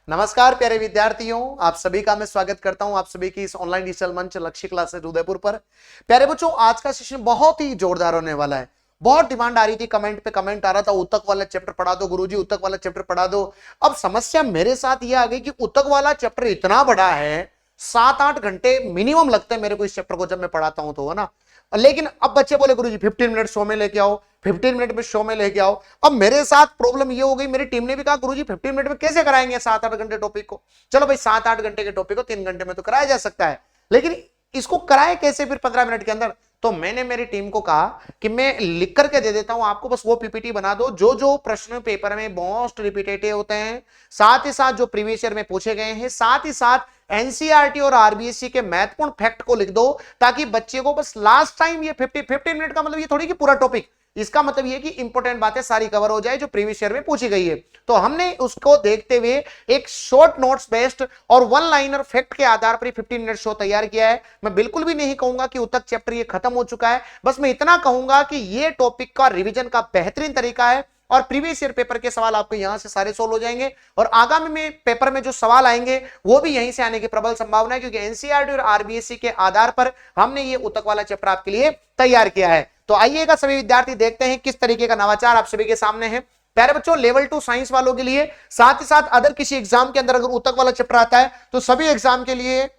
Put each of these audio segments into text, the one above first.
नमस्कार प्यारे विद्यार्थियों, आप सभी का मैं स्वागत करता हूं आप सभी की इस ऑनलाइन डिजिटल मंच लक्ष्य क्लासेस उदयपुर पर। प्यारे बच्चों, आज का सेशन बहुत ही जोरदार होने वाला है। बहुत डिमांड आ रही थी, कमेंट पे कमेंट आ रहा था, उतक वाला चैप्टर पढ़ा दो गुरुजी, उतक वाला चैप्टर पढ़ा दो। अब समस्या मेरे साथ ये आ गई कि उतक वाला चैप्टर इतना बड़ा है, 7-8 घंटे मिनिमम लगते हैं मेरे को इस चैप्टर को जब मैं पढ़ाता हूं तो, है ना। लेकिन अब बच्चे बोले गुरुजी 15 मिनट शो में लेके आओ, 15 मिनट में शो में लेके आओ। अब मेरे साथ प्रॉब्लम ये हो गई, मेरी टीम ने भी कहा गुरुजी 15 मिनट में कैसे कराएंगे 7-8 घंटे टॉपिक को। चलो भाई 7-8 घंटे के टॉपिक को 3 घंटे में तो कराया जा सकता है, लेकिन इसको कराए कैसे फिर 15 मिनट के अंदर। तो मैंने मेरी टीम को कहा कि मैं लिख करके दे देता हूं आपको, बस वो पीपीटी बना दो जो जो प्रश्न पेपर में मोस्ट रिपीटेटिव होते हैं, साथ ही साथ जो प्रीवियस ईयर में पूछे गए हैं, साथ ही साथ एनसीईआरटी और आरबीएससी के महत्वपूर्ण फैक्ट को लिख दो, ताकि बच्चे को बस लास्ट टाइम ये 15 मिनट का मतलब ये थोड़ी कि पूरा टॉपिक, इसका मतलब ये कि इंपॉर्टेंट बातें सारी कवर हो जाए जो प्रीवियस ईयर में पूछी गई है। तो हमने उसको देखते हुए एक शॉर्ट नोट्स बेस्ड और वन लाइनर फैक्ट के आधार पर 15 मिनट शो तैयार किया है। मैं बिल्कुल भी नहीं कहूंगा कि उतक चैप्टर ये खत्म हो चुका है, बस मैं इतना कहूंगा कि ये टॉपिक का रिवीजन का बेहतरीन तरीका है और प्रीवियस ईयर पेपर के सवाल आपको यहां से सारे सोल्व हो जाएंगे और आगामी में पेपर में जो सवाल आएंगे वो भी यहीं से आने की प्रबल संभावना है, क्योंकि एनसीईआरटी और आरबीएससी के आधार पर हमने ये उतक वाला चैप्टर आपके लिए तैयार किया है। तो आइएगा सभी विद्यार्थी, देखते हैं किस तरीके का नवाचार आप सभी के सामने है। प्यारे बच्चों, लेवल 2 साइंस वालों के लिए, साथ ही साथ अदर किसी एग्जाम के अंदर अगर उतक वाला चैप्टर आता है तो सभी एग्जाम के लिए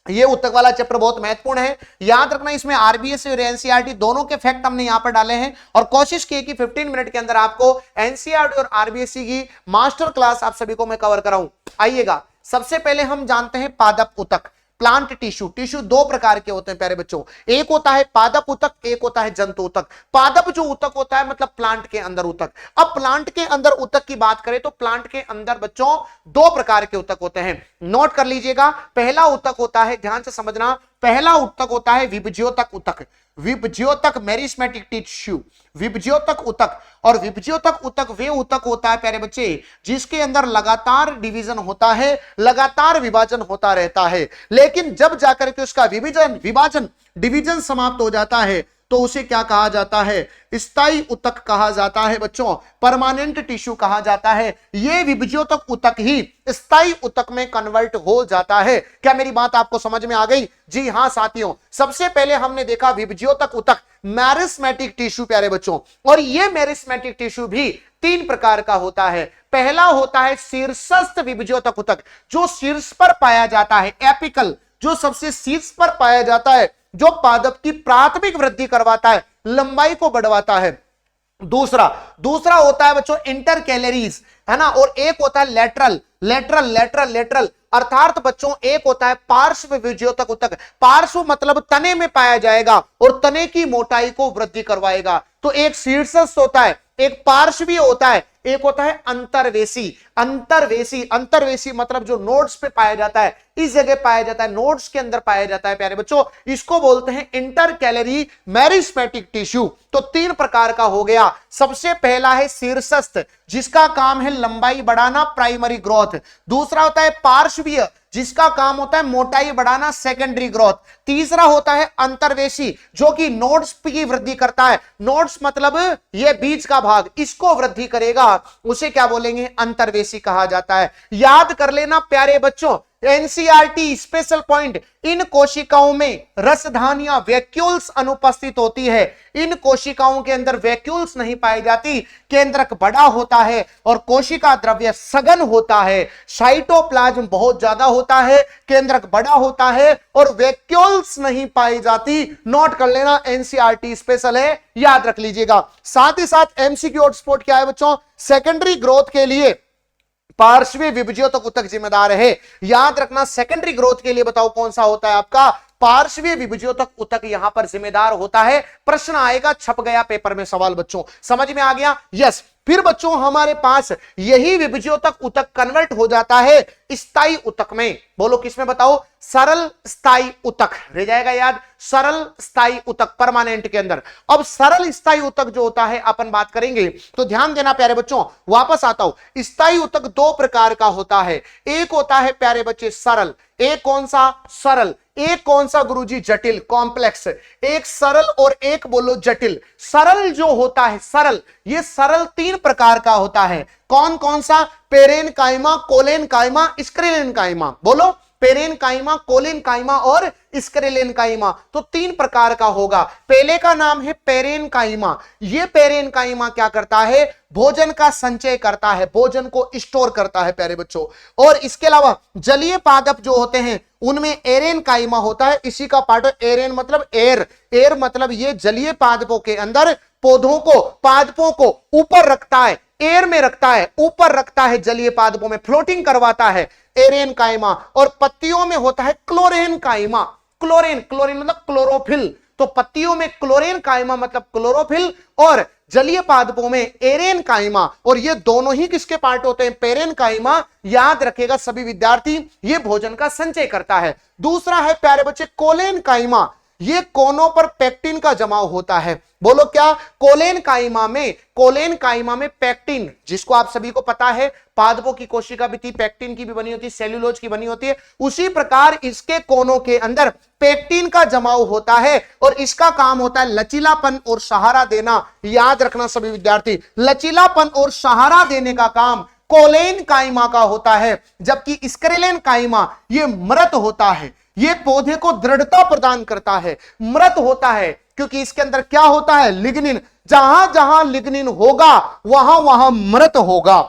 ये उतक वाला चैप्टर बहुत महत्वपूर्ण है। याद रखना, इसमें आरबीएससी और एनसीईआरटी दोनों के फैक्ट हमने यहां पर डाले हैं और कोशिश की कि 15 मिनट के अंदर आपको एनसीईआरटी और आरबीएससी की मास्टर क्लास आप सभी को मैं कवर कराऊं। आइएगा, सबसे पहले हम जानते हैं पादप उतक, प्लांट टिश्यू। टिश्यू दो प्रकार के होते हैं प्यारे बच्चों, एक होता है पादप उतक, एक होता है जंतु उतक। पादप जो उतक होता है मतलब प्लांट के अंदर उतक। अब प्लांट के अंदर उतक की बात करें तो प्लांट के अंदर बच्चों दो प्रकार के उतक होते हैं, नोट कर लीजिएगा। पहला उतक होता है, ध्यान से समझना, पहला उतक होता है विभज्योतक उतक, विभज्योतक मेरिस्मेटिक टिश्यू, विभज्योतक उतक। और विभज्योतक उतक वे उतक होता है प्यारे बच्चे जिसके अंदर लगातार डिवीजन होता है, लगातार विभाजन होता रहता है, लेकिन जब जाकर के उसका विभाजन डिवीजन समाप्त हो जाता है तो उसे क्या कहा जाता है, स्थायी उतक कहा जाता है बच्चों, परमानेंट टिश्यू कहा जाता है। यह विभज्योतक उतक ही स्थायी उतक में कन्वर्ट हो जाता है। क्या मेरी बात आपको समझ में आ गई? जी हां साथियों, सबसे पहले हमने देखा विभज्योतक उतक मेरिस्मेटिक टिश्यू प्यारे बच्चों, और यह मेरिस्मेटिक टिश्यू भी 3 प्रकार का होता है। पहला होता है शीर्षस्थ विभज्योतक उतक, जो शीर्ष पर पाया जाता है, एपिकल, जो सबसे शीर्ष पर पाया जाता है, जो पादप की प्राथमिक वृद्धि करवाता है, लंबाई को बढ़वाता है। दूसरा होता है बच्चों इंटरकैलरीज, है ना, और एक होता है लेटरल, अर्थात बच्चों एक होता है पार्श्व विभज्योतक उतक। पार्श्व मतलब तने में पाया जाएगा और तने की मोटाई को वृद्धि करवाएगा। तो एक शीर्षस्थ होता है, एक पार्श्वीय होता है, एक होता है अंतर्वेशी मतलब जो नोड्स पे पाया जाता है, इस जगह पाया जाता है, नोड्स के अंदर पाया जाता है प्यारे बच्चों, इसको बोलते हैं इंटरकैलरी मेरिस्मेटिक टिश्यू। तो 3 प्रकार का हो गया। सबसे पहला है शीर्षस्थ, जिसका काम है लंबाई बढ़ाना, प्राइमरी ग्रोथ। दूसरा होता है पार्श्वीय, जिसका काम होता है मोटाई बढ़ाना, सेकेंडरी ग्रोथ। तीसरा होता है अंतर्वेशी, जो कि नोड्स की वृद्धि करता है। नोड्स मतलब यह बीज का भाग, इसको वृद्धि करेगा, उसे क्या बोलेंगे, अंतर्वेशी कहा जाता है। याद कर लेना प्यारे बच्चों, एनसीईआरटी स्पेशल पॉइंट, इन कोशिकाओं में रसधान या वैक्यूल्स अनुपस्थित होती है। इन कोशिकाओं के अंदर वैक्यूल्स नहीं पाई जाती, केंद्रक बड़ा होता है और कोशिका द्रव्य सघन होता है। साइटोप्लाज्म बहुत ज्यादा होता है, केंद्रक बड़ा होता है और वैक्यूल्स नहीं पाई जाती। नोट कर लेना, एनसीईआरटी स्पेशल है, याद रख लीजिएगा। साथ ही साथ एमसीक्यू हॉटस्पॉट क्या है बच्चों, सेकेंडरी ग्रोथ के लिए पार्श्वीय विभज्योतक उतक जिम्मेदार है। याद रखना, सेकेंडरी ग्रोथ के लिए बताओ कौन सा होता है आपका, पार्श्वीय विभज्योतक उतक यहां पर जिम्मेदार होता है। प्रश्न आएगा, छप गया पेपर में सवाल बच्चों, समझ में आ गया? यस। फिर बच्चों हमारे पास यही विभज्योतक उतक कन्वर्ट हो जाता है स्थायी उतक में। बोलो किसमें बताओ, सरल स्थायी उतक, रह जाएगा याद, सरल स्थायी उतक परमानेंट के अंदर। अब सरल स्थायी उतक जो होता है अपन बात करेंगे, तो ध्यान देना प्यारे बच्चों, वापस आता हूं। स्थायी उतक 2 प्रकार का होता है, एक होता है प्यारे बच्चे सरल, एक कौन सा, सरल, एक कौन सा गुरुजी? जटिल, कॉम्प्लेक्स। एक सरल और एक बोलो जटिल। सरल जो होता है, सरल, ये सरल 3 प्रकार का होता है। कौन कौन सा? Parenchyma, collenchyma, sclerenchyma. बोलो, पेरेनकाइमा, कोलेनकाइमा और स्क्लेरेनकाइमा। तो 3 प्रकार का होगा। पहले का नाम है पेरेनकाइमा। ये पेरेनकाइमा क्या करता है? भोजन का संचय करता है, भोजन को स्टोर करता है प्यारे बच्चों। और इसके अलावा जलीय पादप जो होते हैं उनमें एरेनकाइमा होता है। इसी का पार्ट है एरेन, मतलब एयर। एयर मतलब ये जलीय पादपों के अंदर पौधों को, पादपों को ऊपर रखता है, एयर में रखता है, ऊपर रखता है, जलीय पादपों में फ्लोटिंग करवाता है, एरेनकाइमा। और पत्तियों में होता है क्लोरेनकाइमा। क्लोरेन, क्लोरीन मतलब क्लोरोफिल। तो पत्तियों में क्लोरेनकाइमा मतलब क्लोरोफिल, और जलीय पादपों में एरेनकाइमा। और ये दोनों ही किसके पार्ट होते हैं? पेरेनकाइमा। याद रखेगा सभी विद्यार्थी, ये भोजन का संचय करता है। दूसरा है प्यारे बच्चे कोलेनकाइमा। ये कोनों पर पेक्टिन का जमाव होता है। बोलो क्या? कोलेनकाइमा में, कोलेनकाइमा में पेक्टिन, जिसको आप सभी को पता है पादपों की कोशिका भी थी, पेक्टिन की भी बनी होती है, सेल्यूलोज की बनी होती है। उसी प्रकार इसके कोनों के अंदर पेक्टिन का जमाव होता है और इसका काम होता है लचीलापन और सहारा देना। याद रखना सभी विद्यार्थी, लचीलापन और सहारा देने का काम कोलेनकाइमा का होता है। जबकि स्क्लेरेनकाइमा ये मृत होता है, ये पौधे को दृढ़ता प्रदान करता है, मृत होता है, क्योंकि इसके अंदर क्या होता है? लिग्निन। जहां जहां लिग्निन होगा वहां वहां मृत होगा।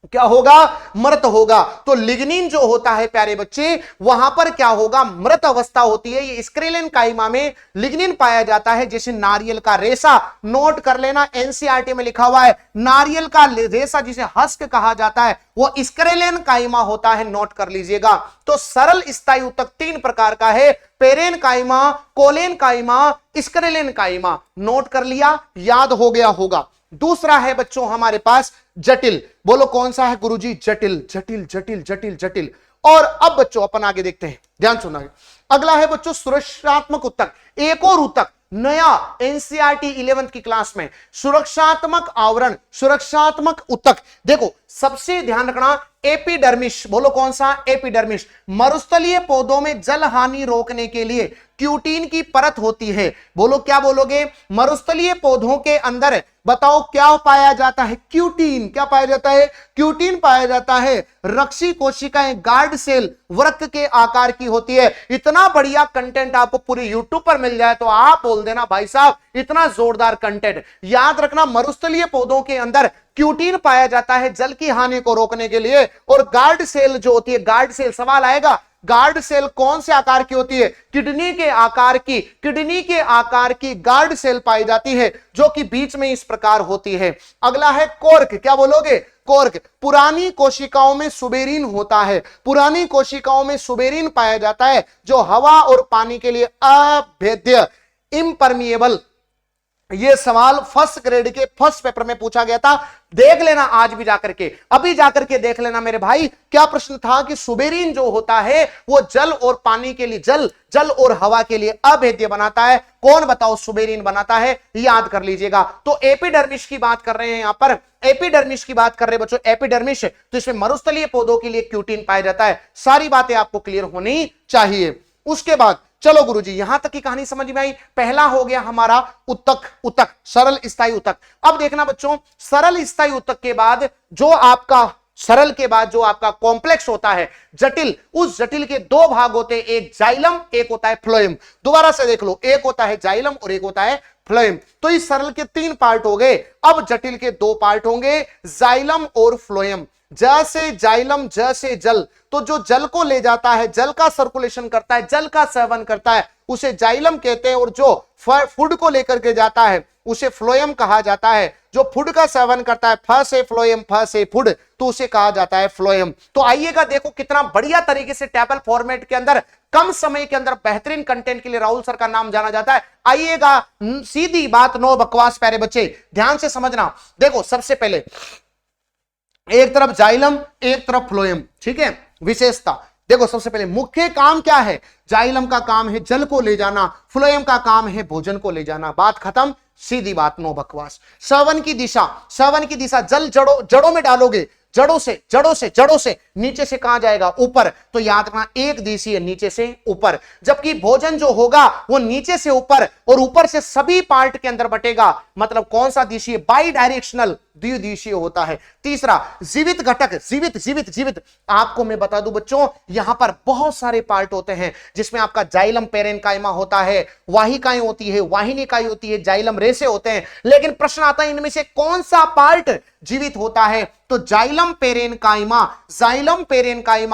क्या होगा? मृत होगा। तो लिग्निन जो होता है प्यारे बच्चे, वहां पर क्या होगा? मृत अवस्था होती है। ये स्क्लेरेनकाइमा में लिग्निन पाया जाता है। जैसे नारियल का रेशा, नोट कर लेना, एनसीईआरटी में लिखा हुआ है, नारियल का रेशा जिसे हस्क कहा जाता है वो स्क्लेरेनकाइमा होता है, नोट कर लीजिएगा। तो सरल स्थायी ऊतक 3 प्रकार का है, पेरेनकाइमा, कोलेनकाइमा, स्क्लेरेनकाइमा। नोट कर लिया, याद हो गया होगा। दूसरा है बच्चों हमारे पास जटिल। बोलो कौन सा है गुरुजी? जटिल, जटिल, जटिल, जटिल, जटिल। और अब बच्चों अपन आगे देखते हैं, ध्यान सुना। अगला है बच्चों सुरक्षात्मक ऊतक। एक और ऊतक नया एनसीईआरटी 11th की क्लास में, सुरक्षात्मक आवरण, सुरक्षात्मक ऊतक। देखो सबसे ध्यान रखना, एपिडर्मिस। बोलो कौन सा? एपिडर्मिस। मरुस्थलीय पौधों में जल हानि रोकने के लिए क्यूटीन की परत होती है। बोलो क्या बोलोगे? मरुस्थलीय पौधों के अंदर बताओ क्या पाया जाता है? क्यूटीन। क्या पाया जाता है? क्यूटीन पाया जाता है। रक्षी कोशिकाएं, गार्ड सेल वृक्क के आकार की होती है। इतना बढ़िया कंटेंट आपको पूरे यूट्यूब पर मिल जाए तो आप बोल देना भाई साहब इतना जोरदार कंटेंट। याद रखना, मरुस्थलीय पौधों के अंदर क्यूटीन पाया जाता है जल की हानि को रोकने के लिए। और गार्ड सेल जो होती है, गार्ड सेल, सवाल आएगा गार्ड सेल कौन से आकार की होती है? किडनी के आकार की, किडनी के आकार की गार्ड सेल पाई जाती है, जो कि बीच में इस प्रकार होती है। अगला है कोर्क। क्या बोलोगे? कोर्क। पुरानी कोशिकाओं में सुबेरिन होता है, पुरानी कोशिकाओं में सुबेरिन पाया जाता है, जो हवा और पानी के लिए अभेद्य, इम्परमिएबल। ये सवाल फर्स्ट ग्रेड के फर्स्ट पेपर में पूछा गया था, देख लेना आज भी जाकर के, अभी जाकर के देख लेना मेरे भाई। क्या प्रश्न था कि सुबेरिन जो होता है वो जल और पानी के लिए, जल और हवा के लिए अभेद्य बनाता है। कौन बताओ सुबेरिन बनाता है? याद कर लीजिएगा। तो एपिडर्मिस की बात कर रहे हैं यहां पर, एपिडर्मिस की बात कर रहे हैं बच्चों, एपिडर्मिस। तो इसमें मरुस्थलीय पौधों के लिए क्यूटीन पाया जाता है। सारी बातें आपको क्लियर होनी चाहिए। उसके बाद चलो गुरुजी, यहां तक की कहानी समझ में आई। पहला हो गया हमारा ऊतक, सरल स्थायी ऊतक। अब देखना बच्चों, सरल स्थायी ऊतक के बाद जो आपका, सरल के बाद जो आपका कॉम्प्लेक्स होता है, जटिल, उस जटिल के 2 भाग होते हैं, एक जाइलम, एक होता है फ्लोएम। दोबारा से देख लो, एक होता है जाइलम और एक होता है फ्लोएम। तो इस सरल के 3 पार्ट हो गए। अब जटिल के 2 पार्ट होंगे, जाइलम और फ्लोएम। जैसे जाइलम, जैसे जल, तो जो जल को ले जाता है, जल का सर्कुलेशन करता है, जल का सेवन करता है, उसे जाइलम कहते हैं। और जो फूड को लेकर के जाता है उसे फ्लोएम कहा जाता है। जो फूड का सेवन करता है, फ से फ्लोएम, फ से फूड, तो उसे कहा जाता है फ्लोएम। तो आइएगा, देखो कितना बढ़िया तरीके से टेबल फॉर्मेट के अंदर कम समय के अंदर बेहतरीन कंटेंट के लिए राहुल सर का नाम जाना जाता है। आइएगा, सीधी बात, नो बकवास प्यारे बच्चे, ध्यान से समझना। देखो सबसे पहले एक तरफ जाइलम, एक तरफ फ्लोएम, ठीक है। विशेषता देखो, सबसे पहले मुख्य काम क्या है? जाइलम का काम है जल को ले जाना, फ्लोएम का काम है भोजन को ले जाना। बात खत्म, सीधी बात, नो बकवास। सेवन की दिशा, जल जड़ों में डालोगे, जड़ों से नीचे से कहां जाएगा, ऊपर। तो याद रखना एक दिशीय नीचे से ऊपर, जबकि भोजन जो होगा वो नीचे से ऊपर और ऊपर से सभी पार्ट के अंदर बटेगा। मतलब कौन सा दिशीय, बाई डायरेक्शनल, द्विदिशीय होता है। तीसरा जीवित घटक, जीवित आपको मैं बता दूं बच्चों, यहां पर बहुत सारे पार्ट होते हैं जिसमें आपका जाइलम पेरेन्काइमा होता है, वाहिकाएं होती है, वाहिनिकाएं होती है, जाइलम रेसे होते हैं। लेकिन प्रश्न आता है इनमें से कौन सा पार्ट जीवित होता है, तो जाइलम पेरेन्काइमा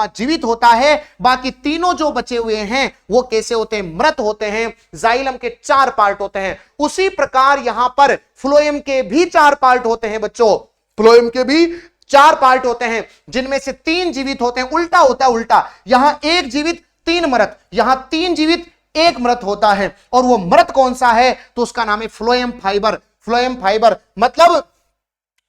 जीवित होता है। बाकी तीनों जो बचे हुए हैं वो कैसे होते हैं, मृत होते हैं। जाइलम के 4 पार्ट होते हैं। उसी प्रकार यहां पर फ्लोएम के भी 4 पार्ट होते हैं बच्चों, फ्लोएम के भी 4 पार्ट होते हैं, जिनमें से 3 जीवित होते हैं। उल्टा होता है, उल्टा, यहां 1 जीवित 3 मृत, यहां 3 जीवित 1 मृत होता है। और वो मृत कौन सा है, तो उसका नाम है फ्लोएम फाइबर। फ्लोएम फाइबर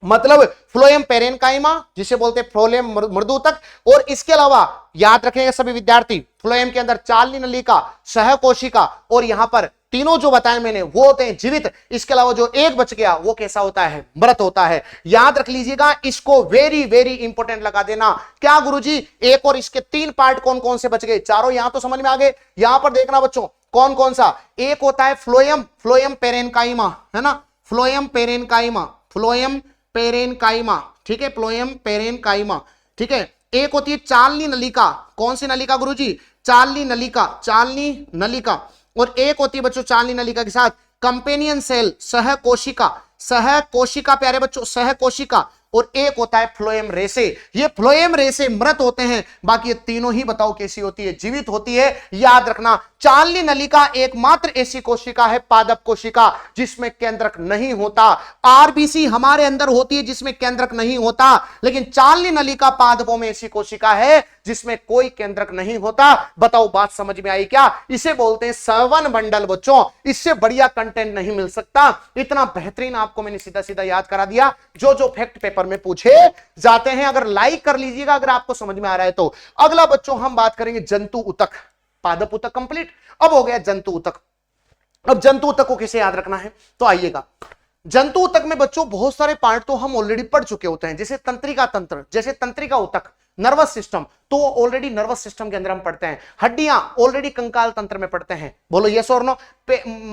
मतलब फ्लोएम पेरेन्काइमा, जिसे बोलते हैं फ्लोएम मृदुतक। और इसके अलावा याद रखेंगे सभी विद्यार्थी, फ्लोएम के अंदर चालनी नलिका, सहकोशिका और यहां पर तीनों जो बताए मैंने वो होते हैं जीवित। इसके अलावा जो एक बच गया वो कैसा होता है, मृत होता है। याद रख लीजिएगा, इसको वेरी वेरी इंपॉर्टेंट लगा देना। क्या गुरुजी, एक और इसके 3 पार्ट कौन कौन से बच गए, चारों यहां तो समझ में आ गए। यहां पर देखना बच्चों कौन कौन सा, एक होता है फ्लोएम पेरेन्काइमा, है ना, फ्लोएम पेरेन्काइमा, ठीक है, फ्लोएम पेरेन्काइमा, ठीक है। एक होती है चालनी नलिका, कौन सी नलिका गुरुजी, चालनी नलिका। और एक होती है बच्चों चालनी नलिका के साथ कंपेनियन सेल, सहकोशिका प्यारे बच्चों, सहकोशिका। और एक होता है फ्लोएम रेसे। ये फ्लोएम रेसे मृत होते हैं, बाकी ये तीनों ही बताओ कैसी होती है, जीवित होती है। याद रखना, चालनी नलिका एकमात्र ऐसी कोशिका है, पादप कोशिका, जिसमें केंद्रक नहीं होता। आरबीसी हमारे अंदर होती है जिसमें केंद्रक नहीं होता, लेकिन चालनी नलिका पादपों में ऐसी कोशिका है जिसमें कोई केंद्रक नहीं होता। बताओ बात समझ में आई क्या? इसे बोलते हैं श्रवण मंडल बच्चों। इससे बढ़िया कंटेंट नहीं मिल सकता। इतना बेहतरीन आपको मैंने सीधा सीधा याद करा दिया, जो जो फैक्ट पेपर में पूछे जाते हैं। अगर लाइक कर लीजिएगा अगर आपको समझ में आ रहा है तो। अगला बच्चों हम बात करेंगे जंतु उतक। पादप उतक कंप्लीट, अब हो गया जंतु उतक। अब जंतु उतक को कैसे याद रखना है, तो आइएगा। जंतु उतक में बच्चों बहुत सारे पार्ट तो हम ऑलरेडी पढ़ चुके होते हैं, जैसे तंत्रिका तंत्र, जैसे तंत्रिका उतक, नर्वस सिस्टम तो ऑलरेडी नर्वस सिस्टम के अंदर हम पढ़ते हैं। हड्डियां ऑलरेडी कंकाल तंत्र में पढ़ते हैं, बोलो यस और नो।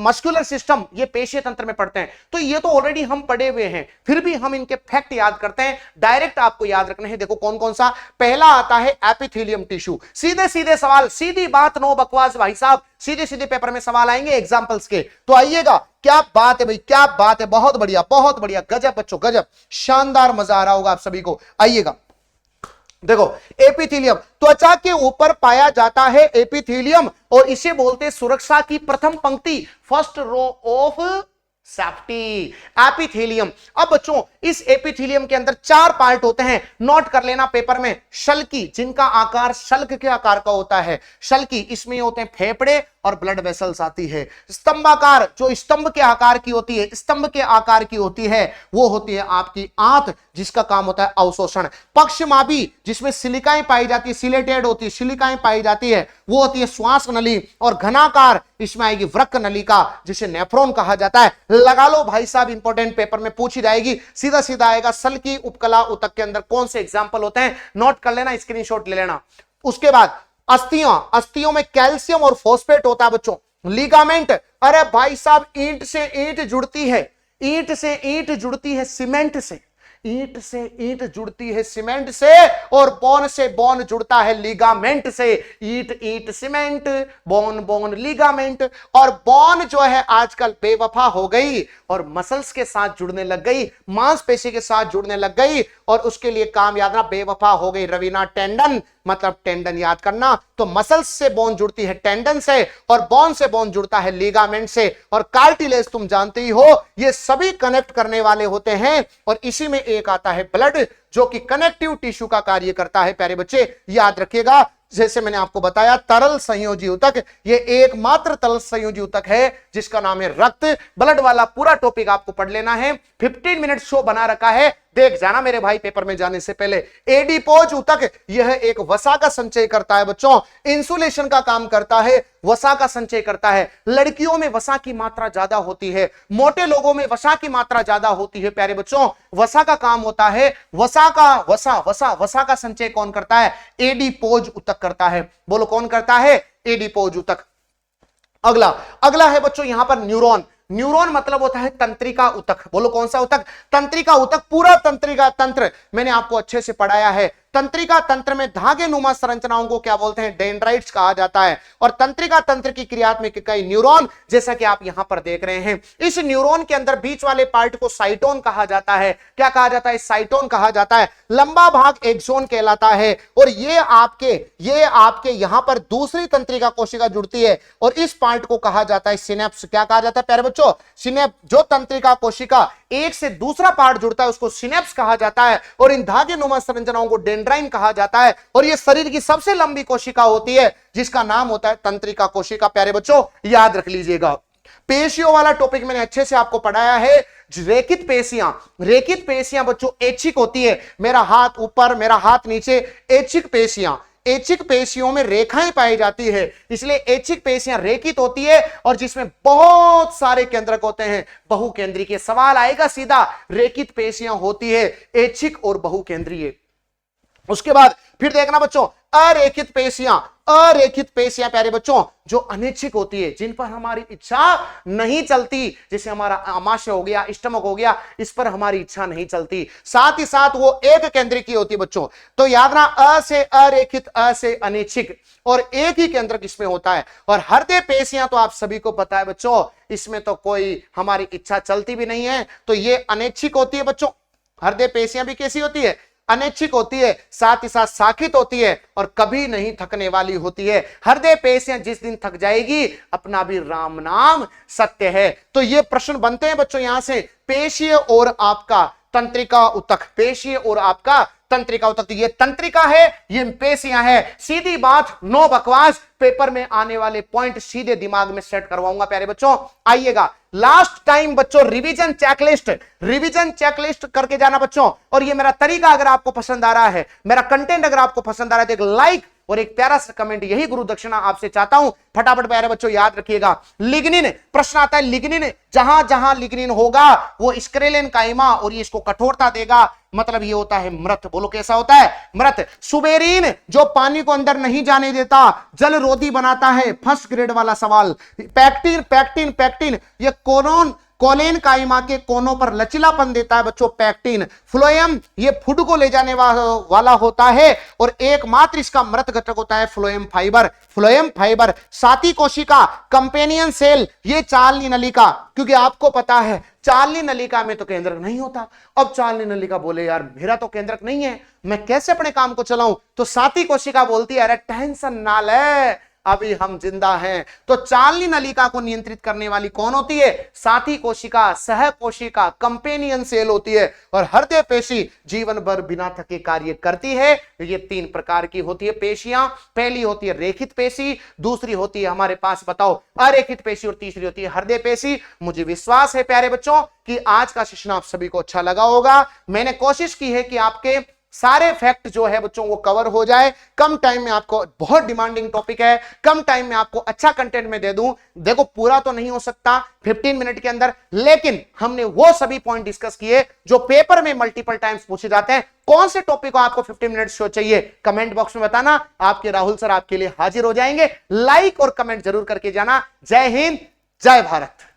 मस्कुलर सिस्टम ये पेशीय तंत्र में पढ़ते हैं। तो ये तो ऑलरेडी हम पढ़े हुए हैं, फिर भी हम इनके फैक्ट याद करते हैं। डायरेक्ट आपको याद रखने हैं। देखो कौन कौन सा। पहला आता है एपिथेलियम टिश्यू। सीधे सीधे सवाल, सीधी बात, नो बकवास भाई साहब, सीधे सीधे पेपर में सवाल आएंगे एग्जाम्पल्स के। तो आइएगा, क्या बात है भाई, क्या बात है, बहुत बढ़िया, गजब बच्चों गजब, शानदार, मजा आ रहा होगा आप सभी को। आइएगा देखो, एपिथेलियम त्वचा के ऊपर पाया जाता है एपिथेलियम, और इसे बोलते हैं सुरक्षा की प्रथम पंक्ति, first row of safety, epithelium. अब बच्चों इस एपिथेलियम के अंदर 4 पार्ट होते हैं, नोट कर लेना पेपर में। शल्की, जिनका आकार शल्क के आकार का होता है, शल्की, इसमें होते हैं फेफड़े और ब्लड वेसल्स आती है। स्तंभाकार, जो स्तंभ के आकार की होती है, स्तंभ के आकार की होती है, वो होती है आपकी आंत, जिसका काम होता है अवशोषण। पक्षमापी, जिसमें सिलिकाएं पाई जाती है, सिलेटेड होती है, सिलिकाएं पाई जाती है, वो होती है श्वास नली। और घनाकार, इसमें आएगी वृक्क नलिका, जिसे नेफ्रॉन कहा जाता है। लगा लो भाई साहब, इंपॉर्टेंट पेपर में पूछी जाएगी, सीधा सीधा आएगा। सल्की उपकला उतक के अंदर कौन से एग्जाम्पल होते हैं, नोट कर लेना, स्क्रीनशॉट ले लेना। उसके बाद अस्थियों में कैल्शियम और फॉस्फेट होता है बच्चों। लिगामेंट, अरे भाई साहब, ईंट से ईंट जुड़ती है, ईंट से ईंट जुड़ती है सीमेंट से, ईंट से ईंट जुड़ती है सीमेंट से, और बोन से बोन जुड़ता है लिगामेंट से। ईंट ईंट सीमेंट, बोन बोन लिगामेंट। और बोन जो है आजकल बेवफा हो गई और मसल्स के साथ जुड़ने लग गई, मांसपेशी के साथ जुड़ने लग गई, और उसके लिए काम याद रखना, बेवफा हो गई रवीना टेंडन, मतलब टेंडन याद करना। तो मसल्स से बोन जुड़ती है टेंडन से, और बोन से बोन जुड़ता है लिगामेंट से। और कार्टिलेज तुम जानते ही हो, ये सभी कनेक्ट करने वाले होते हैं। और इसी में एक आता है ब्लड, जो कि कनेक्टिव टिश्यू का कार्य करता है। प्यारे बच्चे याद रखिएगा, जैसे मैंने आपको बताया तरल संयोजी ऊतक, ये एकमात्र तरल संयोजी ऊतक है जिसका नाम है रक्त। ब्लड वाला पूरा टॉपिक आपको पढ़ लेना है। 15 मिनट शो बना रखा है, देख जाना मेरे भाई पेपर में जाने से पहले। एडिपोज ऊतक यह एक वसा का संचय करता है बच्चों, इंसुलेशन का काम करता है, वसा का संचय करता है। लड़कियों में वसा की मात्रा ज्यादा होती है, मोटे लोगों में वसा की मात्रा ज्यादा होती है। प्यारे बच्चों वसा का काम होता है, वसा का संचय कौन करता है? एडिपोज ऊतक करता है। बोलो कौन करता है? एडिपोज ऊतक। अगला है बच्चों यहां पर न्यूरॉन। न्यूरॉन मतलब होता है तंत्रिका ऊतक। बोलो कौन सा ऊतक? तंत्रिका ऊतक। पूरा तंत्रिका तंत्र मैंने आपको अच्छे से पढ़ाया है। तंत्रिका तंत्र में धागे नुमा संरचनाओं को क्या बोलते हैं? डेंड्राइट्स कहा जाता है। और तंत्रिका तंत्र की क्रियात्मक इकाई न्यूरॉन, जैसा कि आप यहां पर देख रहे हैं। इस न्यूरॉन के अंदर बीच वाले पार्ट को साइटोन कहा जाता है। क्या कहा जाता है? साइटोन कहा जाता है। लंबा भाग एक्सोन कहलाता है। और ये आपके यहां पर दूसरी तंत्रिका कोशिका जुड़ती है और इस पार्ट को कहा जाता है सिनेप्स। क्या कहा जाता है प्यारे बच्चों? सिनेप्स। जो तंत्रिका कोशिका एक से दूसरा पार्ट जुड़ता है उसको सिनेप्स कहा जाता है। और इन धागे नुमा संरचनाओं को डेंड्राइन कहा जाता है। और यह शरीर की सबसे लंबी कोशिका होती है जिसका नाम होता है तंत्रिका कोशिका। प्यारे बच्चों याद रख लीजिएगा। पेशियों वाला टॉपिक मैंने अच्छे से आपको पढ़ाया है। रेखित पेशियां बच्चों ऐच्छिक होती है। मेरा हाथ ऊपर, मेरा हाथ नीचे, ऐच्छिक पेशियों में रेखाएं पाई जाती है, इसलिए ऐच्छिक पेशियां रेखित होती है और जिसमें बहुत सारे केंद्रक होते हैं। बहुकेंद्रीय सवाल आएगा सीधा। रेखित पेशियां होती है ऐच्छिक और बहुकेंद्रीय। उसके बाद फिर देखना बच्चों अरेखित पेशियां प्यारे बच्चों जो अनैच्छिक होती है, जिन पर हमारी इच्छा नहीं चलती। जैसे हमारा आमाशय हो गया, स्टमक हो गया, इस पर हमारी इच्छा नहीं चलती। साथ ही साथ वो एक केंद्रिक की होती है बच्चों। तो याद ना, अ से अरेखित, अ से अनैच्छिक, और एक ही केंद्रक इसमें होता है। और हृदय पेशियां तो आप सभी को पता है बच्चों, इसमें तो कोई हमारी इच्छा चलती भी नहीं है, तो ये अनैच्छिक होती है बच्चों। हृदय पेशियां भी कैसी होती है? अनैच्छिक होती है, साथ ही साथ शाखित होती है और कभी नहीं थकने वाली होती है। हृदय पेशियां जिस दिन थक जाएगी अपना भी राम नाम सत्य है। तो ये प्रश्न बनते हैं बच्चों यहां से, पेशीय और आपका तंत्रिका ऊतक, पेशीय और आपका तंत्रिका ऊतक। तो ये तंत्रिका है, ये पेशियां है। सीधी बात, नो बकवास। पेपर में आने वाले पॉइंट सीधे दिमाग में सेट करवाऊंगा प्यारे बच्चों। आइएगा लास्ट टाइम बच्चों रिवीजन चेकलिस्ट करके जाना बच्चों। और ये मेरा तरीका अगर आपको पसंद आ रहा है, मेरा कंटेंट अगर आपको पसंद आ रहा है, तो एक लाइक और एक प्यारा सा कमेंट, यही गुरु दक्षिणा आपसे चाहता हूं। फटाफट प्यारे बच्चों याद रखिएगा। लिग्निन, प्रश्न आता है लिग्निन, जहां जहां लिग्निन होगा वो स्क्रेलेन काइमा और ये इसको कठोरता देगा, मतलब ये होता है मृत। बोलो कैसा होता है? मृत। सुबेरीन जो पानी को अंदर नहीं जाने देता, जल रोधी बनाता है, फर्स्ट ग्रेड वाला सवाल। पैक्टिन ये कोलेन काइमा के कोनों पर लचीलापन देता है बच्चों, पैक्टिन। फ्लोएम ये फूड को ले जाने वाला होता है और एकमात्र इसका मृत घटक होता है फ्लोएम फाइबर। साथी कोशिका, कंपेनियन सेल, ये चालनी नलिका, क्योंकि आपको पता है चालनी नलिका में तो केंद्रक नहीं होता। अब चालनी नलिका बोले यार मेरा तो केंद्रक नहीं है, मैं कैसे अपने काम को चलाऊं? तो साथी कोशिका बोलती है अरे टेंशन ना ले, अभी हम जिंदा हैं। तो चालनी नलिका को नियंत्रित करने वाली कौन होती है? साथी कोशिका, सह कोशिका, कंपेनियन सेल होती है। और हृदय पेशी जीवन भर बिना थके कार्य करती है। ये 3 प्रकार की होती है पेशियां। पहली होती है रेखित पेशी, दूसरी होती है हमारे पास बताओ अरेखित पेशी, और तीसरी होती है हृदय पेशी। मुझे विश्वास है प्यारे बच्चों कि आज का सेशन आप सभी को अच्छा लगा होगा। मैंने कोशिश की है कि आपके सारे फैक्ट जो है बच्चों वो कवर हो जाए। कम टाइम में आपको, बहुत डिमांडिंग टॉपिक है, कम टाइम में आपको अच्छा कंटेंट में दे दूं। देखो पूरा तो नहीं हो सकता 15 मिनट के अंदर, लेकिन हमने वो सभी पॉइंट डिस्कस किए जो पेपर में मल्टीपल टाइम्स पूछे जाते हैं। कौन से टॉपिक को आपको 15 मिनट शो चाहिए कमेंट बॉक्स में बताना, आपके राहुल सर आपके लिए हाजिर हो जाएंगे। लाइक और कमेंट जरूर करके जाना। जय हिंद, जय भारत।